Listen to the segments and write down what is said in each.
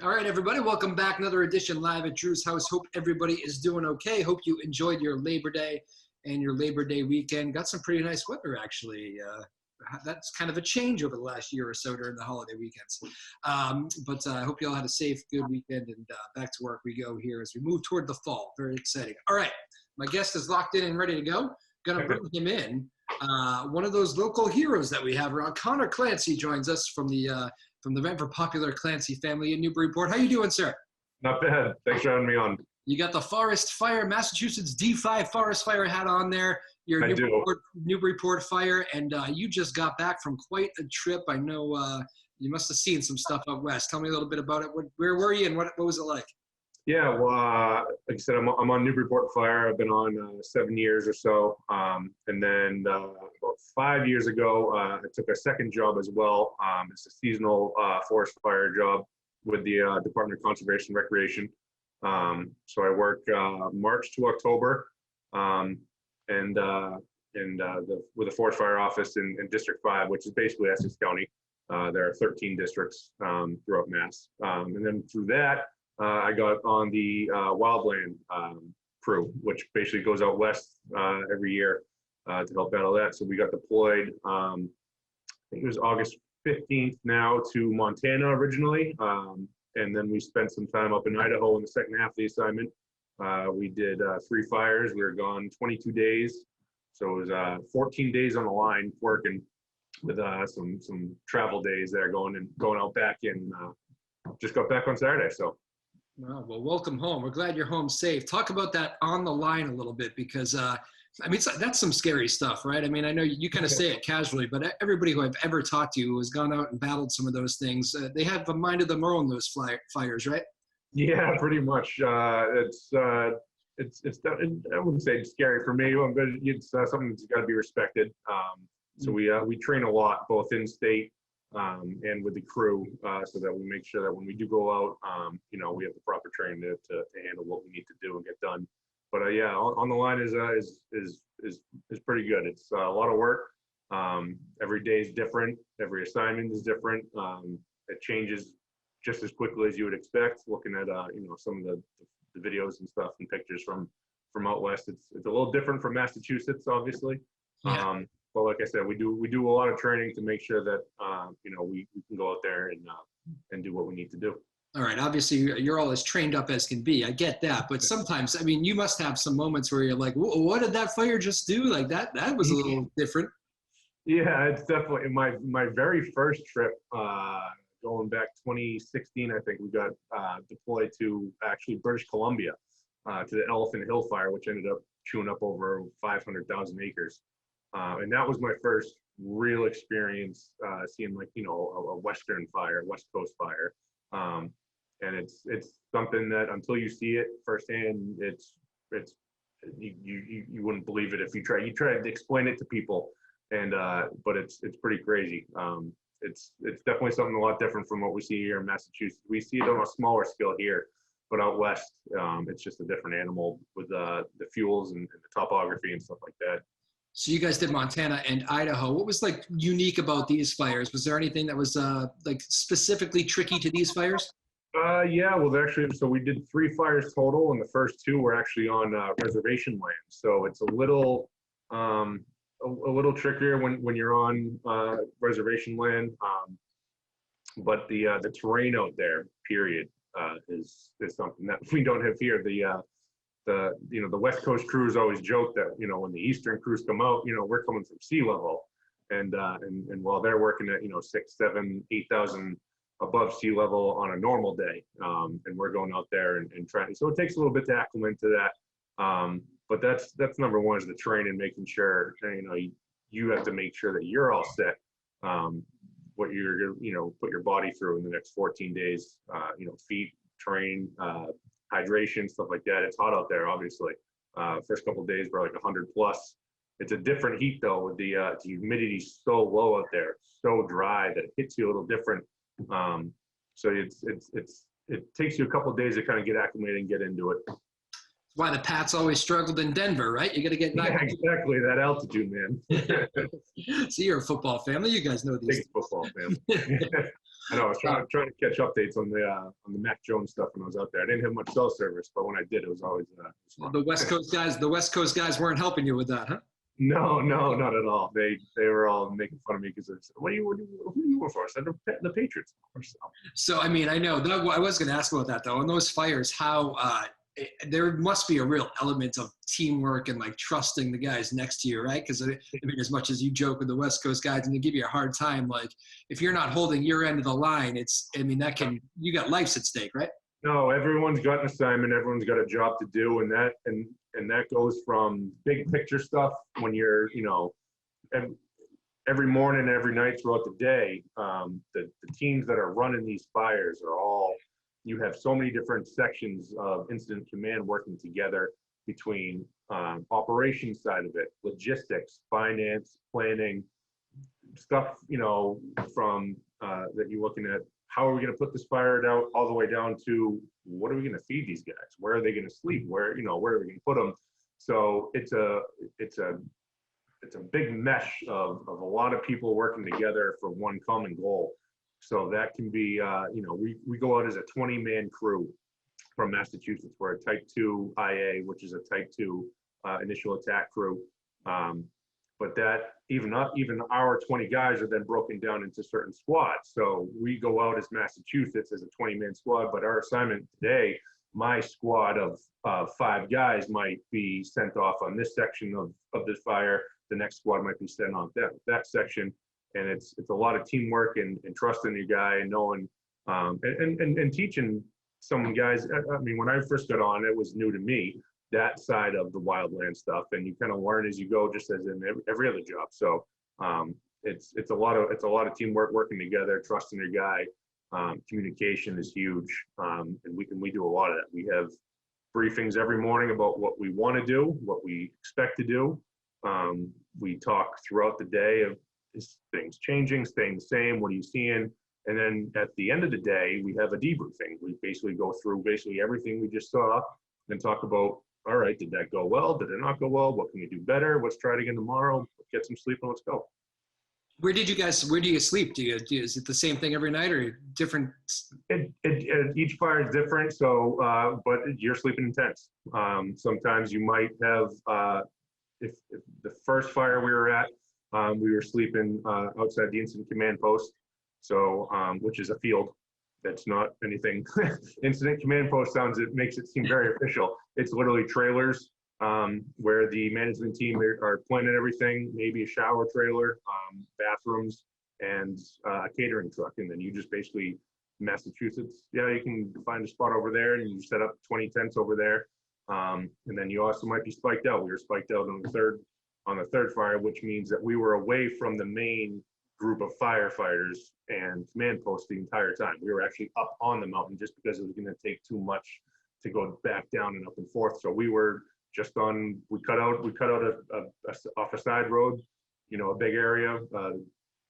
All right, everybody, welcome back. Another edition live at Drew's house. Hope everybody is doing okay. Hope you enjoyed your Labor Day and your Labor Day weekend. Got some pretty nice weather, actually. That's kind of a change over the last year or so during the holiday weekends. But I hope you all had a safe, good weekend, and back to work we go here as we move toward the fall. Very exciting. All right, my guest is locked in and ready to go. Going to bring him in. One of those local heroes that we have around. Conor Clancy joins us from the ever popular Clancy family in Newburyport. How you doing, sir? Not bad. Thanks for having me on. You got the Forest Fire, Massachusetts D5 Forest Fire hat on there. You're Newburyport Fire, and you just got back from quite a trip. I know you must have seen some stuff out west. Tell me a little bit about it. Where were you, and what was it like? Yeah, well, like I said, I'm on Newburyport Fire. I've been on 7 years or so. And then about 5 years ago, I took a second job as well. It's a seasonal forest fire job with the Department of Conservation and Recreation. So I work March to October with the Forest Fire Office in District 5, which is basically Essex County. There are 13 districts throughout Mass. And then through that, I got on the wildland crew, which basically goes out west every year to help battle that. So we got deployed, I think it was August 15th now, to Montana originally. And then we spent some time up in Idaho in the second half of the assignment. We did 3 fires. We were gone 22 days. So it was 14 days on the line working with some travel days there going out back in, just got back on Saturday. So. Well, welcome home. We're glad you're home safe. Talk about that on the line a little bit, because I mean, that's some scary stuff, right? I mean, I know you kind of say it casually, but everybody who I've ever talked to who has gone out and battled some of those things, they have a mind of their own, those fires, right? Yeah, pretty much. It's I wouldn't say it's scary for me, but it's something that's got to be respected. So we train a lot, both in state and with the crew, so that we make sure that when we do go out, we have the proper training to handle what we need to do and get done. But yeah, on the line is pretty good. It's a lot of work. Every day is different. Every assignment is different. It changes just as quickly as you would expect. Looking at some of the videos and stuff and pictures from out west, it's a little different from Massachusetts, obviously. Yeah. But like I said, we do a lot of training to make sure that we can go out there and do what we need to do. All right. Obviously, you're all as trained up as can be. I get that. But sometimes, I mean, you must have some moments where you're like, what did that fire just do? Like that was a little different. Yeah, it's definitely my very first trip, going back 2016, I think we got deployed to actually British Columbia, to the Elephant Hill fire, which ended up chewing up over 500,000 acres. And that was my first real experience seeing a Western fire, West Coast fire. And it's something that until you see it firsthand, you wouldn't believe it if you try to explain it to people. And but it's pretty crazy. It's definitely something a lot different from what we see here in Massachusetts. We see it on a smaller scale here, but out west, it's just a different animal with the fuels and the topography and stuff like that. So you guys did Montana and Idaho. What was like unique about these fires? Was there anything that was like specifically tricky to these fires? Yeah, well, actually, so we did 3 fires total, and the first 2 were actually on reservation land. So it's a little trickier when you're on reservation land. But the terrain out there, period, is something that we don't have here. The West Coast crews always joke that when the Eastern crews come out, we're coming from sea level, and while they're working at 6, 7, 8,000 above sea level on a normal day, and we're going out there and trying. So it takes a little bit to acclimate to that, but that's number one, is the training, making sure you have to make sure that you're all set. What you're put your body through in the next 14 days, feet, train, hydration, stuff like that. It's hot out there, obviously. First couple of days were like 100 plus. It's a different heat though, with the humidity so low out there, so dry that it hits you a little different. So it takes you a couple of days to kind of get acclimated and get into it. Why the Pats always struggled in Denver, right? You got to get back. Yeah, exactly. That altitude, man. See, you're a football family. You guys know these. Big football family. I know. I was trying to catch updates on the Mac Jones stuff when I was out there. I didn't have much cell service, but when I did, it was always fun. The West Coast guys. The West Coast guys weren't helping you with that, huh? No, not at all. They were all making fun of me because they said, who are you work for? I said, the Patriots, of course. So, I mean, I know that I was going to ask about that though. On those fires, how there must be a real element of teamwork and like trusting the guys next to you, right? Because I mean, as much as you joke with the West Coast guys and they give you a hard time, like if you're not holding your end of the line, you got lives at stake, right? No, everyone's got an assignment. Everyone's got a job to do, and that goes from big picture stuff when you're, every morning, every night throughout the day. The teams that are running these fires are all. You have so many different sections of incident command working together between operations side of it, logistics, finance, planning, stuff, from that you're looking at. How are we going to put this fire out all the way down to what are we going to feed these guys? Where are they going to sleep? Where are we going to put them? So it's a big mesh of a lot of people working together for one common goal. So that can be, we go out as a 20-man crew from Massachusetts. We're a Type 2 IA, which is a Type 2 initial attack crew. But that even our 20 guys are then broken down into certain squads. So we go out as Massachusetts as a 20-man squad, but our assignment today, my squad of 5 guys might be sent off on this section of this fire. The next squad might be sent on that section. And it's a lot of teamwork and trusting your guy and knowing and teaching some guys. I mean, when I first got on, it was new to me, that side of the wildland stuff, and you kind of learn as you go, just as in every other job. So it's a lot of teamwork, working together, trusting your guy. Communication is huge, and we do a lot of that. We have briefings every morning about what we want to do, what we expect to do. We talk throughout the day of is things changing, staying the same, what are you seeing? And then at the end of the day, we have a debriefing. We basically go through everything we just saw and talk about, all right, did that go well? Did it not go well? What can we do better? Let's try it again tomorrow. Get some sleep and let's go. Where do you sleep? Is it the same thing every night or different? Each fire is different. So, but you're sleeping in tents. Sometimes you might have, if the first fire we were at, we were sleeping outside the incident command post, so which is a field. That's not anything. Incident command post it makes it seem very official. It's literally trailers where the management team are planning everything, maybe a shower trailer, bathrooms, and a catering truck. And then you just basically, Massachusetts, you can find a spot over there and you set up 20 tents over there. And then you also might be spiked out. We were spiked out on the third fire, which means that we were away from the main group of firefighters and command posts the entire time. We were actually up on the mountain just because it was going to take too much to go back down and up and forth. So we were just we cut out off a side road, a big area.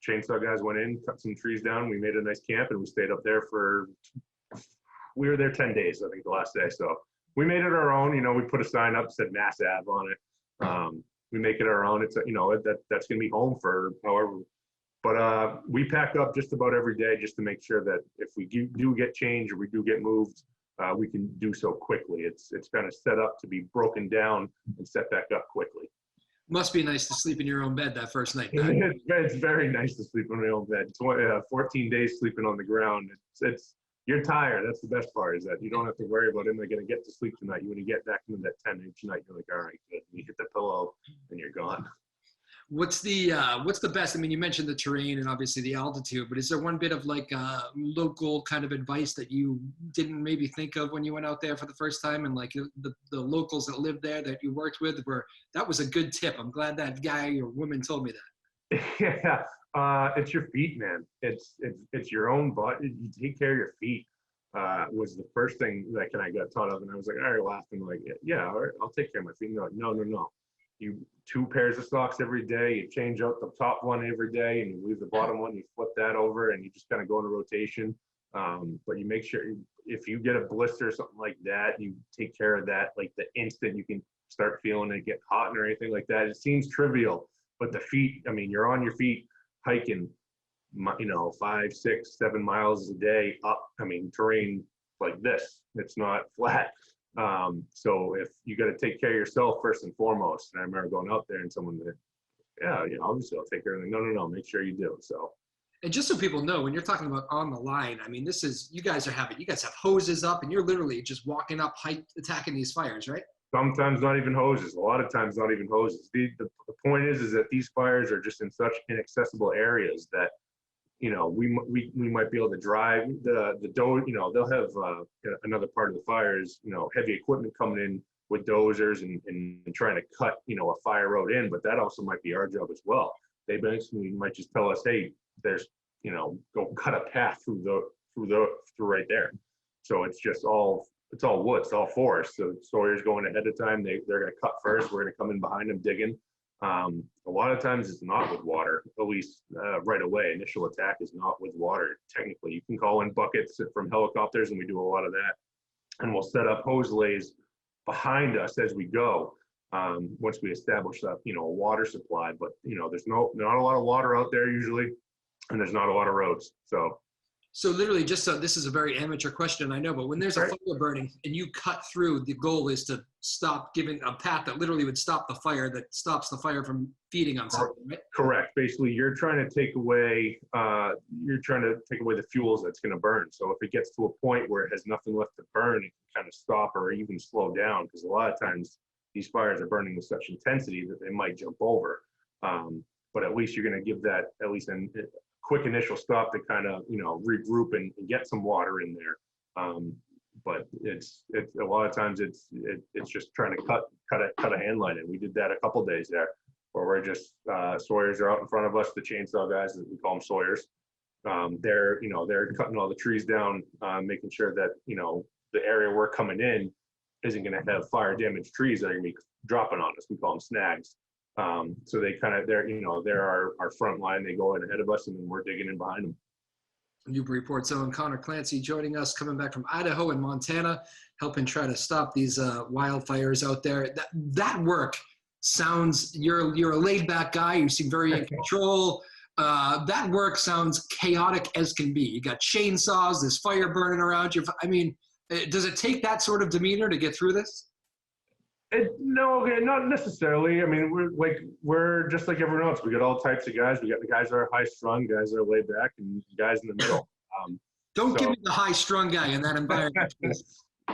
Chainsaw guys went in, cut some trees down. We made a nice camp and we stayed up there we were there 10 days, I think, the last day. So we made it our own. We put a sign up, said Mass Ave on it. We make it our own. It's that's going to be home for however. But we pack up just about every day just to make sure that if we do get changed or we do get moved, we can do so quickly. It's kind of set up to be broken down and set back up quickly. Must be nice to sleep in your own bed that first night. It's very nice to sleep in my own bed. 14 days sleeping on the ground. You're tired. That's the best part, is that you don't have to worry about, am I going to get to sleep tonight? When you get back into that 10 each night, you're like, all right, good. You hit the pillow and you're gone. What's the best? I mean, you mentioned the terrain and obviously the altitude, but is there one bit of like local kind of advice that you didn't maybe think of when you went out there for the first time, and like the locals that lived there that you worked with, where that was a good tip? I'm glad that guy or woman told me that. Yeah, it's your feet, man. It's your own butt. You take care of your feet. Was the first thing that I got taught of, and I was like, all right, laughing, like, yeah, all right, I'll take care of my feet. No. You 2 pairs of socks every day. You change out the top one every day, and you leave the bottom one. You flip that over, and you just kind of go in a rotation. But you make sure if you get a blister or something like that, you take care of that like the instant you can start feeling it get hot or anything like that. It seems trivial, but the feet, I mean, you're on your feet hiking, 5, 6, 7 miles a day up, I mean, terrain like this, it's not flat. So if you got to take care of yourself first and foremost, and I remember going out there and someone that, yeah, obviously I'll take care of it. No, make sure you do. So. And just so people know, when you're talking about on the line, I mean, you guys have hoses up and you're literally just walking up, attacking these fires, right? Sometimes not even hoses. A lot of times not even hoses. The point is that these fires are just in such inaccessible areas that, we might be able to drive the doe. They'll have another part of the fire is, heavy equipment coming in with dozers and trying to cut, a fire road in, but that also might be our job as well. They basically might just tell us, hey, there's, go cut a path through right there. So it's all wood, it's all forest. So Sawyer's going ahead of time. They're going to cut first. We're going to come in behind them digging. A lot of times it's not with water, at least right away. Initial attack is not with water. Technically, you can call in buckets from helicopters, and we do a lot of that. And we'll set up hose lays behind us as we go. Once we establish that, a water supply, but there's not a lot of water out there usually, and there's not a lot of roads. So literally, this is a very amateur question, I know, but when there's a fire burning and you cut through, the goal is to stop giving a path that literally would stop the fire, that stops the fire from feeding on something, right? Correct. Basically, you're trying to take away the fuels that's going to burn. So if it gets to a point where it has nothing left to burn, it can kind of stop or even slow down, because a lot of times these fires are burning with such intensity that they might jump over. But at least you're going to give that at least a quick initial stop to kind of, regroup and get some water in there. But it's a lot of times it's just trying to cut a hand line in. We did that a couple of days there, where we're just Sawyers are out in front of us, the chainsaw guys, we call them Sawyers. They're cutting all the trees down, making sure that the area we're coming in isn't going to have fire damaged trees that are going to be dropping on us. We call them snags. So they're our front line. They go in ahead of us, and then we're digging in behind them. Newburyport's own Conor Clancy joining us, coming back from Idaho and Montana, helping try to stop these wildfires out there. That work sounds, you're a laid back guy. You seem very in control. That work sounds chaotic as can be. You got chainsaws, there's fire burning around you. I mean, does it take that sort of demeanor to get through this? No, not necessarily. I mean, we're just like everyone else. We got all types of guys. We got the guys that are high strung, guys that are laid back, and guys in the middle. Don't give me the high strung guy in that environment.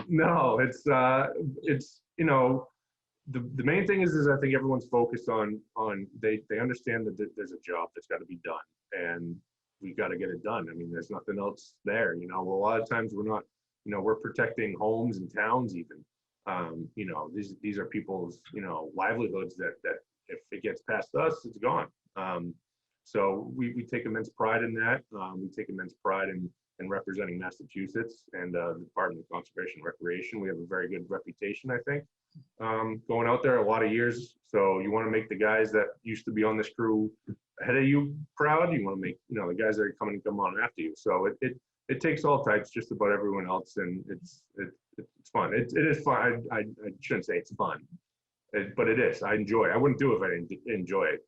No, it's the main thing is I think everyone's focused on they understand that there's a job that's got to be done, and we got to get it done. I mean, there's nothing else there. A lot of times we're not. We're protecting homes and towns even. These are people's, livelihoods that if it gets past us, it's gone. So we take immense pride in that. We take immense pride in representing Massachusetts and the Department of Conservation and Recreation. We have a very good reputation, I think, going out there a lot of years. So you want to make the guys that used to be on this crew ahead of you proud. You want to make, the guys that are coming to come on after you. So it takes all types, just about everyone else, and it's fun. It is fun. I shouldn't say it's fun, but it is. I enjoy it. I wouldn't do it if I didn't enjoy it.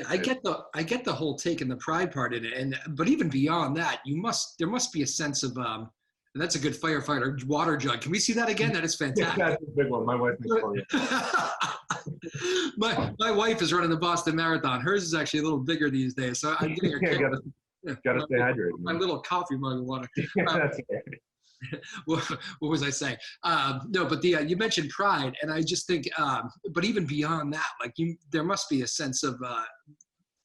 I get the whole taking the pride part in it, but even beyond that, there must be a sense of and that's a good firefighter water jug. Can we see that again? That is fantastic. Yeah, that's a big one. My wife makes fun. My wife is running the Boston Marathon. Hers is actually a little bigger these days, so I'm getting her. Gotta stay hydrated. My little coffee mug of water. That's right. What was I saying? No, but you mentioned pride, and I just think, but even beyond that, there must be a sense of,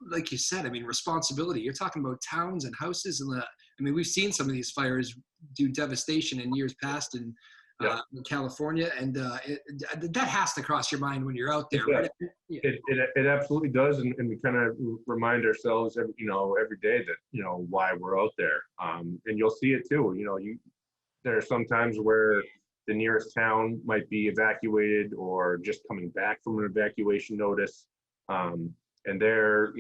like you said, I mean, responsibility. You're talking about towns and houses, and we've seen some of these fires do devastation in years past in California, and that has to cross your mind when you're out there, right? It absolutely does, and we kind of remind ourselves, every day that why we're out there, and you'll see it too. There are some times where the nearest town might be evacuated or just coming back from an evacuation notice. And they're,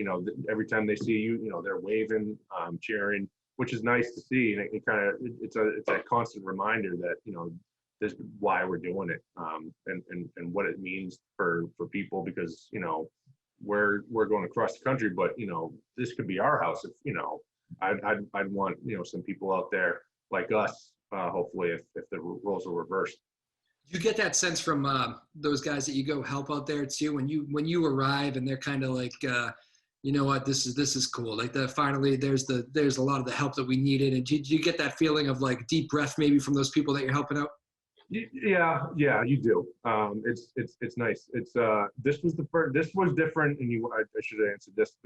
every time they see you, they're waving, cheering. which is nice to see. And it kind of, it's a constant reminder that, this is why we're doing it, and what it means for people, because, we're going across the country, but, this could be our house if, I'd want, some people out there like us, hopefully, if the roles are reversed. You get that sense from those guys that you go help out there too, when you arrive and they're kind of like, you know what, this is cool. Like finally there's a lot of the help that we needed. And do you get that feeling of like deep breath maybe from those people that you're helping out? Yeah, you do. It's nice. This was different, and I should have answered this.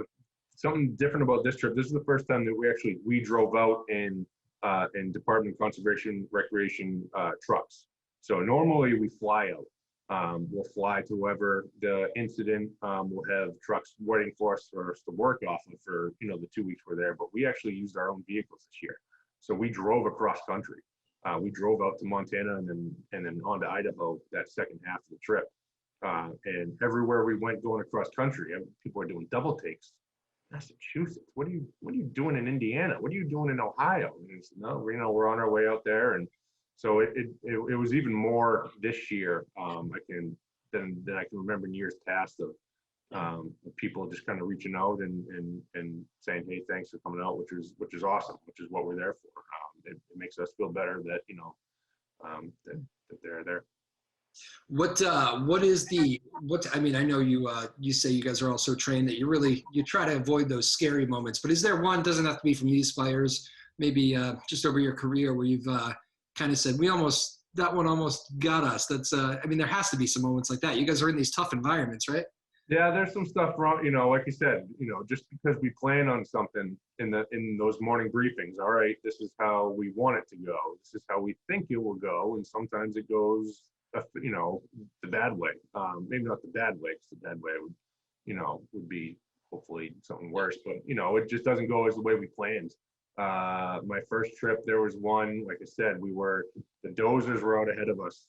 Something different about this trip. This is the first time that we drove out in Department of Conservation Recreation trucks. So normally we fly out. We'll fly to whoever the incident. We'll have trucks waiting for us to work off of for the 2 weeks we're there. But we actually used our own vehicles this year. So we drove across country. We drove out to Montana and then on to Idaho that second half of the trip. And everywhere we went going across country, people are doing double takes. Massachusetts, what are you doing in Indiana? What are you doing in Ohio? And said, no, we're on our way out there. And so it was even more this year. Than I can remember in years past of people just kind of reaching out and saying, hey, thanks for coming out, which is awesome, which is what we're there for. It makes us feel better that that they're there. I mean, I know you say you guys are all so trained that you try to avoid those scary moments, but is there one, doesn't have to be from these fires, maybe just over your career where you've kind of said, that one almost got us? That's I mean, there has to be some moments like that. You guys are in these tough environments, right? Yeah, there's some stuff wrong, like you said, just because we plan on something in those morning briefings, all right, this is how we want it to go. This is how we think it will go. And sometimes it goes, the bad way. Maybe not the bad way, because the bad way would be hopefully something worse, but, it just doesn't go as the way we planned. My first trip, there was one, like I said, the dozers were out ahead of us.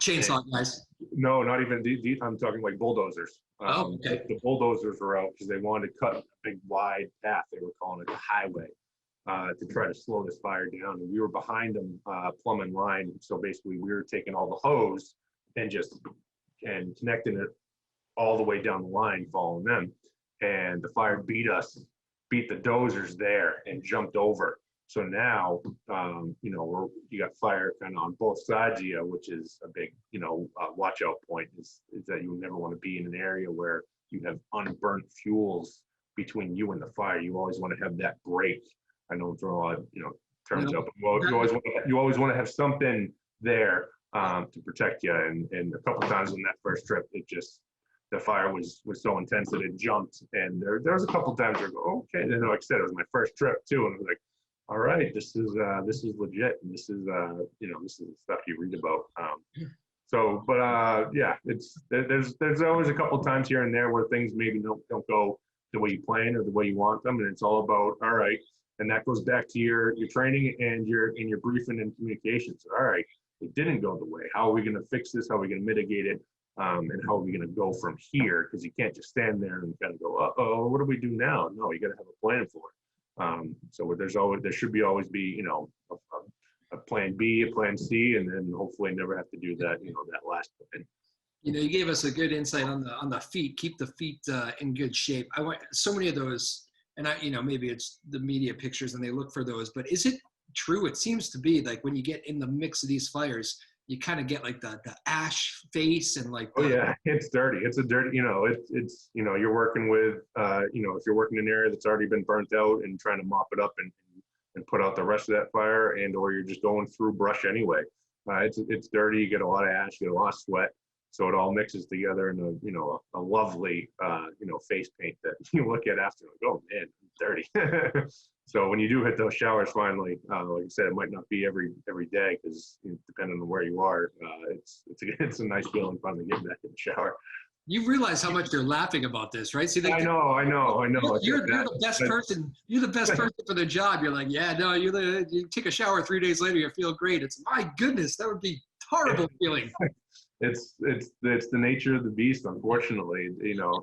Chainsaw guys? No, not even. I'm talking like bulldozers. Okay. The bulldozers were out because they wanted to cut a big wide path. They were calling it the highway to try to slow this fire down. And we were behind them, plumbing line. So basically, we were taking all the hose and connecting it all the way down the line, following them. And the fire beat the dozers there and jumped over. So now, you got fire kind of on both sides of you, which is a big, watch out point is that you never want to be in an area where you have unburnt fuels between you and the fire. You always want to have that break. I know I'm throwing a lot of, terms up, but you always want to have something there to protect you. And a couple times on that first trip, the fire was so intense that it jumped. And there was a couple times where I go, okay. And like I said, it was my first trip too. And I was like, all right, this is legit, and this is this is the stuff you read about. There's always a couple times here and there where things maybe don't go the way you plan or the way you want them, and it's all about, all right, and that goes back to your training and your briefing and communications. All right, it didn't go the way. How are we going to fix this? How are we going to mitigate it? And how are we going to go from here? Because you can't just stand there and kind of go, uh-oh, what do we do now? No, you got to have a plan for it. So there should always be, a plan B, a plan C, and then hopefully never have to do that, that last plan. You gave us a good insight on the feet, keep the feet in good shape. I want so many of those, and maybe it's the media pictures and they look for those, but is it true? It seems to be like when you get in the mix of these fires, you kind of get like the ash face and like. Oh yeah, it's dirty. It's a dirty, it's you're working with, if you're working in an area that's already been burnt out and trying to mop it up and put out the rest of that fire, or you're just going through brush anyway. It's dirty. You get a lot of ash, you get a lot of sweat. So it all mixes together in a lovely, face paint that you look at after and go, oh man, it's dirty. So when you do hit those showers finally, like I said, it might not be every day because depending on where you are, it's a nice feeling finally getting back in the shower. You realize how much you're laughing about this, right? See, I know. You're the best person. You're the best person for the job. You're like, yeah, no, you take a shower 3 days later, you feel great. It's my goodness, that would be horrible feeling. It's the nature of the beast, unfortunately,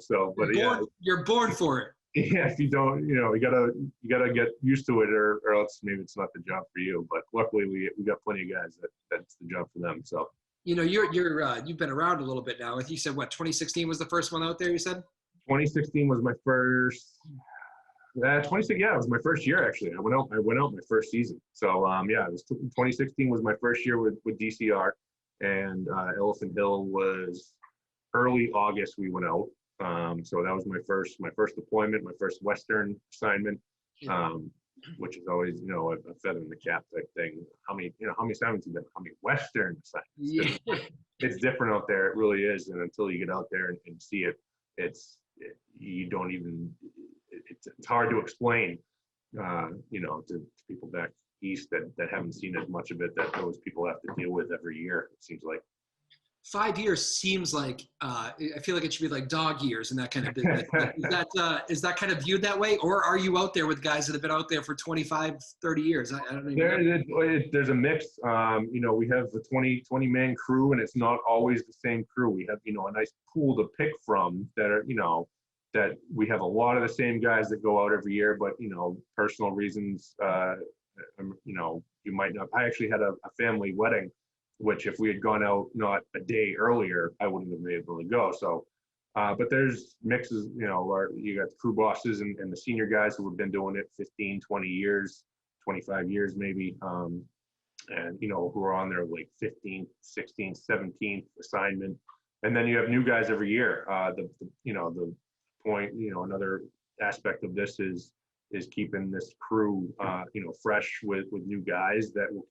So, but you're born for it. Yeah, if you don't, you gotta get used to it, or else maybe it's not the job for you. But luckily, we got plenty of guys that's the job for them. So You've been around a little bit now. You said what, 2016 was the first one out there, you said? 2016 was my first. 26, yeah, it was my first year actually. I went out my first season. So yeah, it was 2016 was my first year with DCR, and Elephant Hill was early August we went out. So that was my first deployment, my first Western assignment, which is always a feather in the cap type thing. How many assignments have been? How many Western assignments? Yeah. It's different out there. It really is. And until you get out there and see it, you don't even. It's hard to explain, to people back east that haven't seen as much of it that those people have to deal with every year. It seems like 5 years seems like I feel like it should be like dog years and that kind of business. Is that kind of viewed that way, or are you out there with guys that have been out there for 25, 30 years? I don't even know. There's a mix. We have a 20 man crew, and it's not always the same crew. We have a nice pool to pick from that are that we have a lot of the same guys that go out every year, but personal reasons, you might not. I actually had a family wedding, which if we had gone out not a day earlier, I wouldn't have been able to go. So, but there's mixes, where you got the crew bosses and the senior guys who have been doing it 15, 20 years, 25 years maybe, and who are on their like 15th, 16th, 17th assignment. And then you have new guys every year. The point, another aspect of this is keeping this crew, fresh with new guys that will,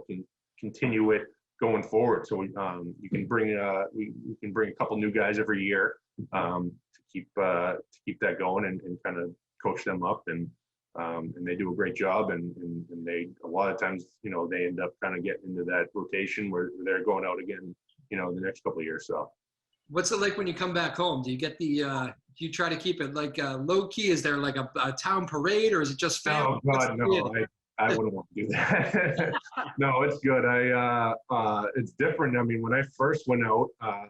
can continue it going forward. So you can bring a couple new guys every year to keep that going and kind of coach them up, and they do a great job, and they a lot of times they end up kind of getting into that rotation where they're going out again the next couple of years. So what's it like when you come back home? Do you get do you try to keep it like low key? Is there like a town parade, or is it just family? Oh God, no! I wouldn't want to do that. No, it's good. It's different. I mean, when I first went out, I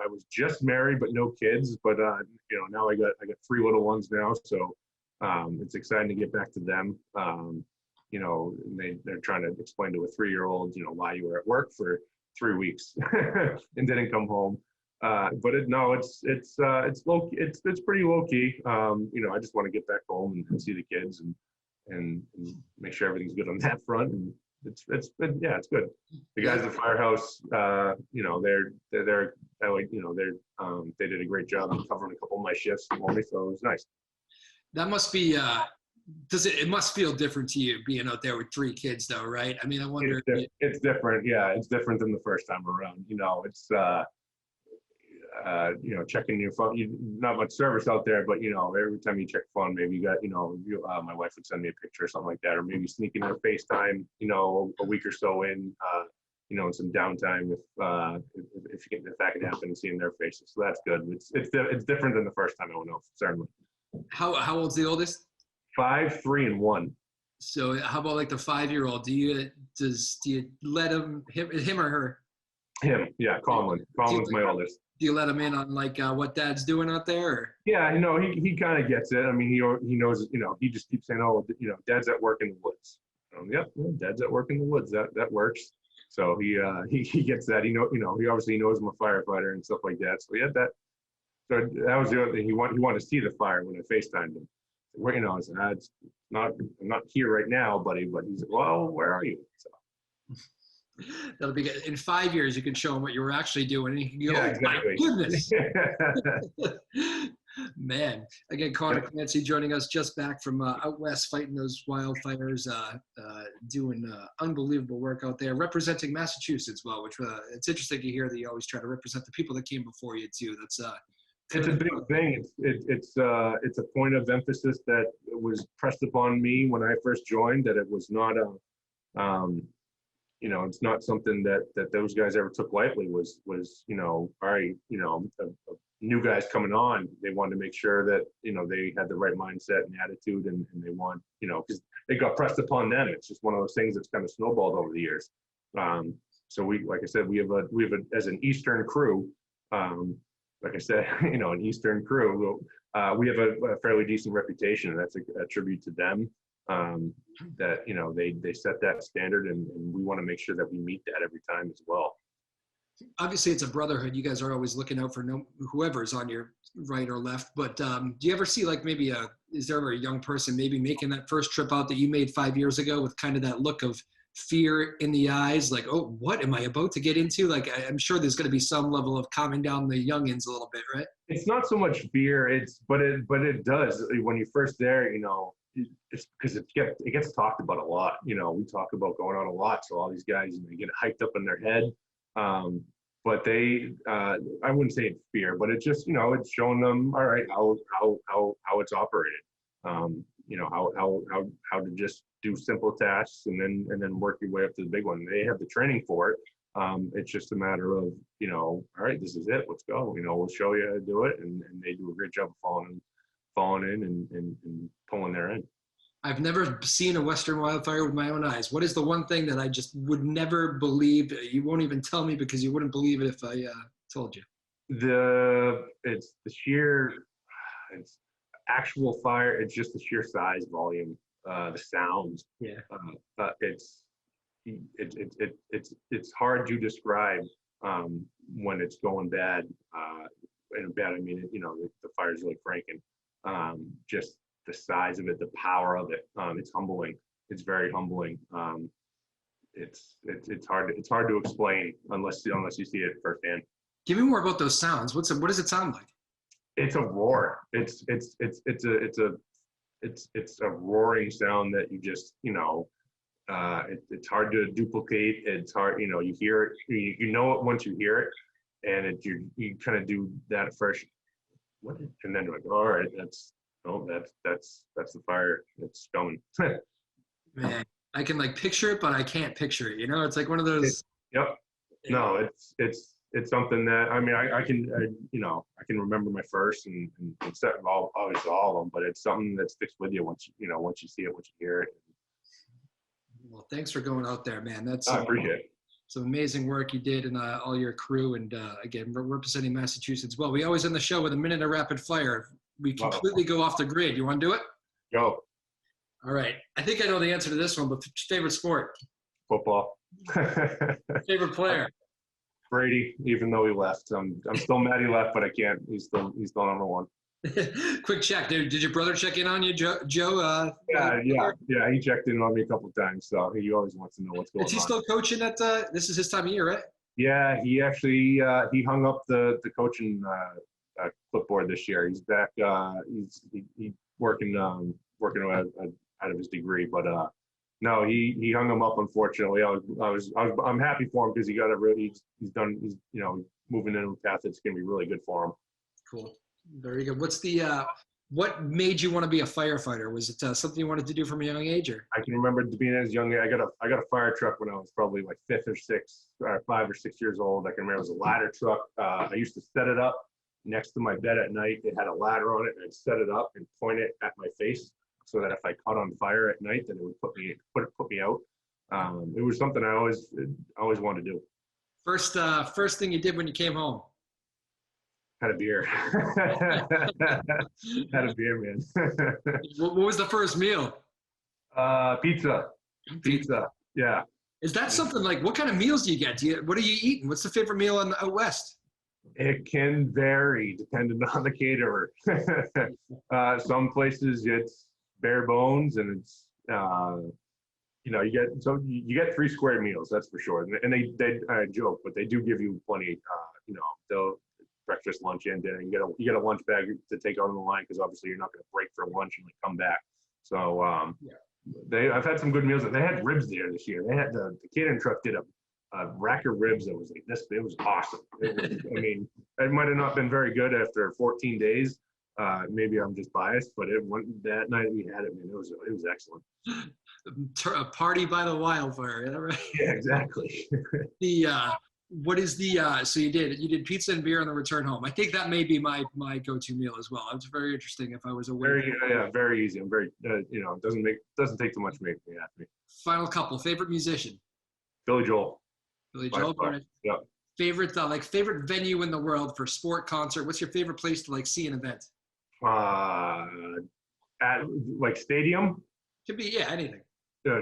was just married but no kids. But now I got 3 little ones now, so it's exciting to get back to them. They're trying to explain to a 3-year-old, why you were at work for 3 weeks and didn't come home. But it's low. It's pretty low key. I just want to get back home and see the kids and make sure everything's good on that front. And it's good. The guys at Firehouse, they did a great job of covering a couple of my shifts for me, so it was nice. That must be. It must feel different to you being out there with 3 kids, though, right? I mean, I wonder. It's different. Yeah, it's different than the first time around. It's. Checking your phone, not much service out there, but every time you check your phone, maybe you got, my wife would send me a picture or something like that, or maybe sneaking in a FaceTime, a week or so in, in some downtime if that could happen, and seeing their faces. So that's good. It's different than the first time I went out, certainly. How old's the oldest? 5, 3, and 1. So how about like the 5-year-old? Do you let him or her? Him, yeah, Conlon. Conlon's my oldest. Do you let him in on like what dad's doing out there? Or? Yeah, he kind of gets it. I mean, he knows, he just keeps saying, oh, dad's at work in the woods. Yep, dad's at work in the woods. That works. So he gets that. He obviously knows I'm a firefighter and stuff like that. So yeah, that was the other thing. He wanted to see the fire when I FaceTimed him. I said, I'm not here right now, buddy. But he's like, well, where are you? So. That'll be good. In 5 years, you can show him what you were actually doing, and he can go, yeah, exactly. Oh my goodness. Man, again, Conor Yeah. Clancy joining us just back from out west fighting those wildfires, doing unbelievable work out there, representing Massachusetts well, which it's interesting to hear that you always try to represent the people that came before you too. That's it's a big thing. It's a point of emphasis that was pressed upon me when I first joined, that it was not it's not something that those guys ever took lightly. Was all right, new guys coming on, they wanted to make sure that they had the right mindset and attitude, and they want because it got pressed upon them. It's just one of those things that's kind of snowballed over the years. So we, like I said, we have as an Eastern crew, like I said, an Eastern crew. We have a fairly decent reputation, and that's a tribute to them. That they set that standard, and we want to make sure that we meet that every time as well. Obviously, it's a brotherhood. You guys are always looking out for whoever's on your right or left. But do you ever see like maybe is there ever a young person maybe making that first trip out that you made 5 years ago with kind of that look of fear in the eyes, like, oh, what am I about to get into? Like, I'm sure there's going to be some level of calming down the youngins a little bit, right? It's not so much fear, but it does when you're first there, it's because it gets talked about a lot. We talk about going on a lot, so all these guys they get hyped up in their head. But I wouldn't say it's fear, but it's just it's showing them, all right, how it's operated. How to just do simple tasks and then work your way up to the big one. They have the training for it. It's just a matter of all right, this is it, let's go. We'll show you how to do it, and they do a great job of falling in and pulling their end. I've never seen a Western wildfire with my own eyes. What is the one thing that I just would never believe? You won't even tell me because you wouldn't believe it if I told you. It's actual fire. It's just the sheer size, volume, the sound. Yeah. It's hard to describe when it's going bad. And bad, I mean, the fire's really cranking. Just the size of it, the power of it. It's humbling. It's very humbling. It's hard to explain unless you see it firsthand. Give me more about those sounds. What does it sound like? It's a roar. It's a roaring sound that you just it's hard to duplicate. It's hard, you hear it, you know it once you hear it, and you kind of do that at first, and then like, all right, that's the fire. It's coming. Man, I can like picture it, but I can't picture it. It's like one of those. Yep. No, it's something that I can remember my first and set obviously all of them, but it's something that sticks with you once you see it, once you hear it. Well, thanks for going out there, man. I appreciate it. Some amazing work you did and all your crew, and again, we're representing Massachusetts. Well, we always end the show with a minute of rapid fire. We completely go off the grid. You want to do it? Go. All right. I think I know the answer to this one, but favorite sport? Football. Favorite player? Brady, even though he left. I'm still mad he left, but I can't. He's still number one. Quick check. Did your brother check in on you, Joe? Yeah. He checked in on me a couple of times, so he always wants to know what's going on. Is he still coaching at? This is his time of year, right? Yeah, he actually he hung up the coaching clipboard this year. He's back. He's working out of his degree, but no, he hung him up. Unfortunately, I'm happy for him because he's moving in a path that's going to be really good for him. Cool. Very good. What made you want to be a firefighter? Was it something you wanted to do from a young age, or? I can remember being as young. I got a fire truck when I was probably like 5 or 6 years old. I can remember it was a ladder truck. I used to set it up next to my bed at night. It had a ladder on it, and I'd set it up and point it at my face so that if I caught on fire at night, then it would put me out. It was something I always wanted to do. First thing you did when you came home? Had a beer. Had a beer, man. What was the first meal? Pizza. Yeah. Is that something like, what kind of meals do you get? What are you eating? What's the favorite meal out west? It can vary depending on the caterer. Some places it's bare bones, and it's you get 3 square meals, that's for sure. And they joke, but they do give you plenty. They'll breakfast, lunch, and dinner. You get a lunch bag to take on the line because obviously you're not going to break for lunch and come back. So I've had some good meals. They had ribs there this year. They had the catering truck did a rack of ribs that was like this. It was awesome. It might have not been very good after 14 days. Maybe I'm just biased, but that night we had it, man, it was excellent. A party by the wildfire, is that right? Yeah, exactly. What is so you did pizza and beer on the return home. I think that may be my go-to meal as well. It's very interesting if I was away. Very easy. I'm very doesn't take too much to make me happy. Final couple, favorite musician? Billy Joel. Billy Joel. Yeah. Favorite venue in the world for sport, concert? What's your favorite place to like see an event? Uh, at like stadium, Could be, yeah, anything.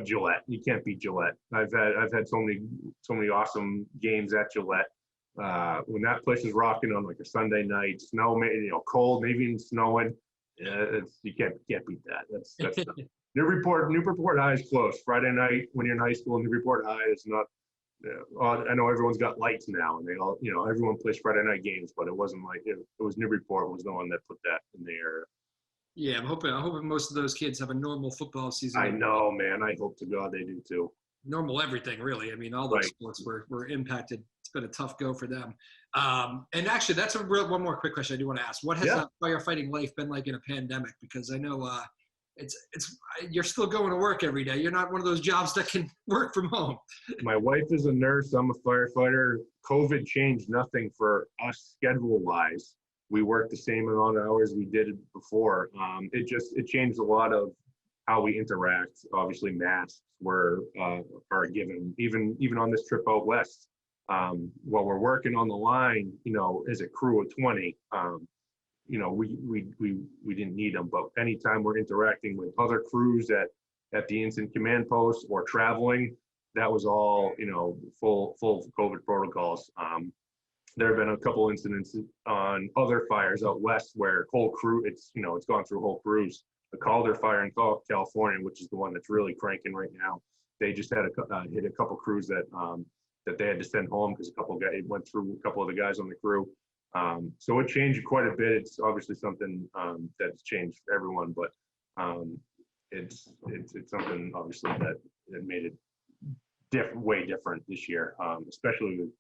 Gillette. You can't beat Gillette. I've had so many awesome games at Gillette. When that place is rocking on like a Sunday night, snow, cold, maybe even snowing. Yeah, you can't beat that. That's Newburyport High is close. Friday night when you're in high school, Newburyport High is not. I know everyone's got lights now, and they all, everyone plays Friday night games, but it wasn't like it was Newburyport was the one that put that in the area. Yeah, I'm hoping most of those kids have a normal football season. I know, man. I hope to God they do too. Normal everything, really. I mean, all those sports were impacted. It's been a tough go for them. And actually, that's one more quick question I do want to ask. What has firefighting life been like in a pandemic? Because I know it's you're still going to work every day. You're not one of those jobs that can work from home. My wife is a nurse. I'm a firefighter. COVID changed nothing for us schedule-wise. We work the same amount of hours we did before. It changed a lot of how we interact. Obviously, masks are given. Even on this trip out west, while we're working on the line, as a crew of 20, we didn't need them. But anytime we're interacting with other crews at the incident command post or traveling, that was all full COVID protocols. There have been a couple incidents on other fires out west where whole crew, it's gone through whole crews. The Calder fire in California, which is the one that's really cranking right now, they just had hit a couple crews that they had to send home because it went through a couple of the guys on the crew. So it changed quite a bit. It's obviously something that's changed for everyone, but it's something obviously that made it way different this year, especially with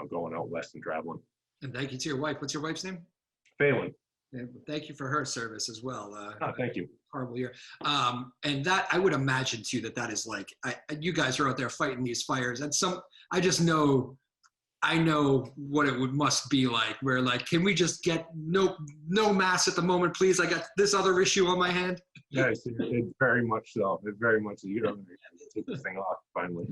going out west and traveling. And thank you to your wife. What's your wife's name? Phelan. And thank you for her service as well. Thank you. Horrible year. And that, I would imagine too, that is like, you guys are out there fighting these fires. And I know what it must be like, where like, can we just get no mass at the moment, please? I got this other issue on my hand. Yes, it very much so. It very much so. You don't take this thing off finally.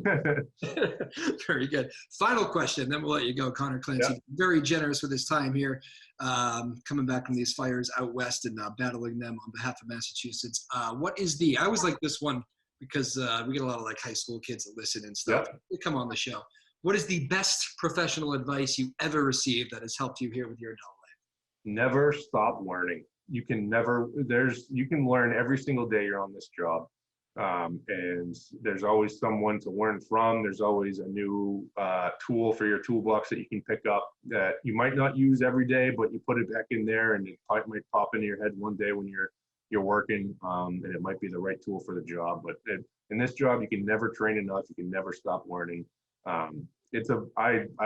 Very good. Final question, then we'll let you go, Conor Clancy. Yeah. Very generous with his time here, coming back from these fires out west and battling them on behalf of Massachusetts. I always like this one because we get a lot of like high school kids that listen and stuff. Yep. They come on the show. What is the best professional advice you ever received that has helped you here with your adult life? Never stop learning. You can learn every single day you're on this job. And there's always someone to learn from. There's always a new tool for your toolbox that you can pick up that you might not use every day, but you put it back in there and it might pop into your head one day when you're working, and it might be the right tool for the job. But in this job, you can never train enough. You can never stop learning. I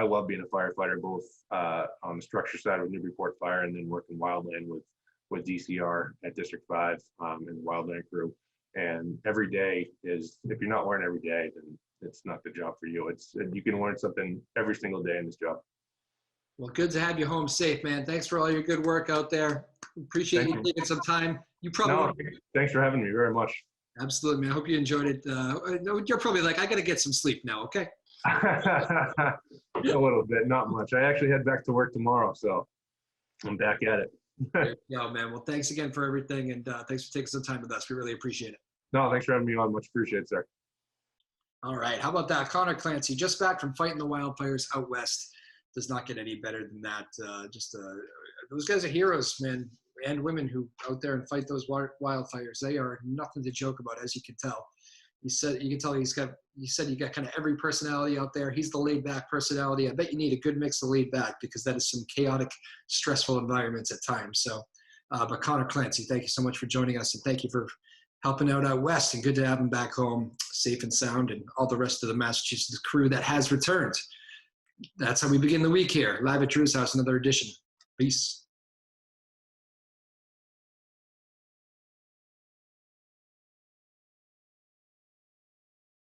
love being a firefighter, both on the structure side with Newburyport Fire and then working wildland with DCR at District 5 and the wildland crew. And every day if you're not learning every day, then it's not the job for you. You can learn something every single day in this job. Well, good to have you home safe, man. Thanks for all your good work out there. Appreciate you taking some time. Thanks for having me very much. Absolutely, man. I hope you enjoyed it. You're probably like, I got to get some sleep now, okay? A little bit, not much. I actually head back to work tomorrow, so I'm back at it. Yeah, man. Well, thanks again for everything, and thanks for taking some time with us. We really appreciate it. No, thanks for having me on. Much appreciated, sir. All right. How about that? Conor Clancy, just back from fighting the wildfires out west. Does not get any better than that. Those guys are heroes, man, and women who out there and fight those wildfires. They are nothing to joke about, as you can tell. You can tell you got kind of every personality out there. He's the laid back personality. I bet you need a good mix of laid back because that is some chaotic, stressful environments at times. So, but Conor Clancy, thank you so much for joining us, and thank you for helping out west, and good to have him back home safe and sound, and all the rest of the Massachusetts crew that has returned. That's how we begin the week here. Live at Drew's house, another edition. Peace.